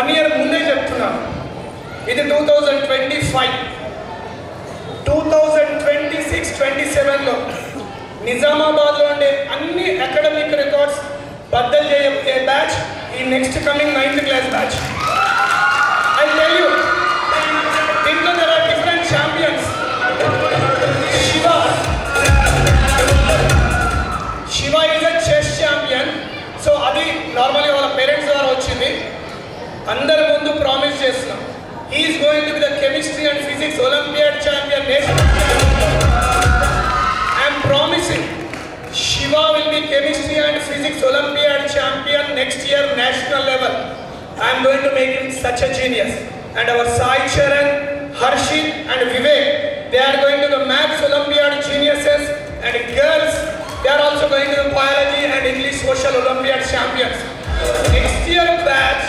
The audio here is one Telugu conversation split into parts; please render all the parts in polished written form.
1 year ముందే చెప్తున్నాను. ఇది 2025, 2026-27లో నిజామాబాద్లో ఉండే అన్ని అకాడమిక్ రికార్డ్స్ బద్దలు చేయబోయే బ్యాచ్ ఈ next coming 9th class batch. I tell you, దీంట్లో there are different champions. Shiva is a chess champion. So అది నార్మల్గా వాళ్ళ పేరెంట్స్ ద్వారా వచ్చింది. అందరి ముందు ప్రామిస్ చేస్తున్నాం, he is going to be the chemistry and physics Olympiad champion next year. I am promising Shiva will be chemistry and physics Olympiad champion next year national level. I am going to make him such a genius. And our Sai Charan, Harshit and Vivek, they are going to the maths Olympiad geniuses, and girls, they are also going to the biology and English social Olympiad champions. Next year batch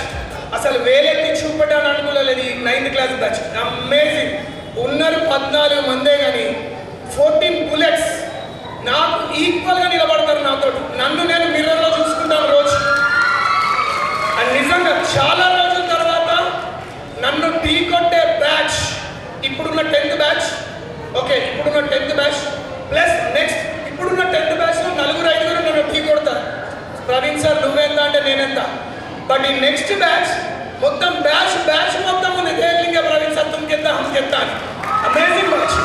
అసలు వేలెత్తి చూపడానికి అనుకోలేదు. ఈ 9th క్లాస్ బ్యాచ్ అమేజింగ్. ఉన్నారు 14 మందే, కానీ 14 బుల్లెట్స్ నాకు ఈక్వల్గా నిలబడతారు నాతో. నన్ను నేను మిర్రర్లో చూసుకుంటాను రోజు. అండ్ నిజంగా చాలా రోజుల తర్వాత నన్ను టీ కొట్టే బ్యాచ్ ఇప్పుడున్న 10th బ్యాచ్. ఓకే, ఇప్పుడున్న 10th బ్యాచ్ ప్లస్ నెక్స్ట్ ఇప్పుడున్న 10th బ్యాచ్లో 4-5 నన్ను టీ కొడతారు. ప్రవీణ్ సార్ నువ్వెంత అంటే నేనెంత. బట్ ఈ నెక్స్ట్ బ్యాచ్ మొత్తం బ్యాచ్ మొత్తం ఉంది. దేనికే ప్రవీణ్ సార్ తుమ్కెత్తా హమ్ కెత్తా. Amazing batch.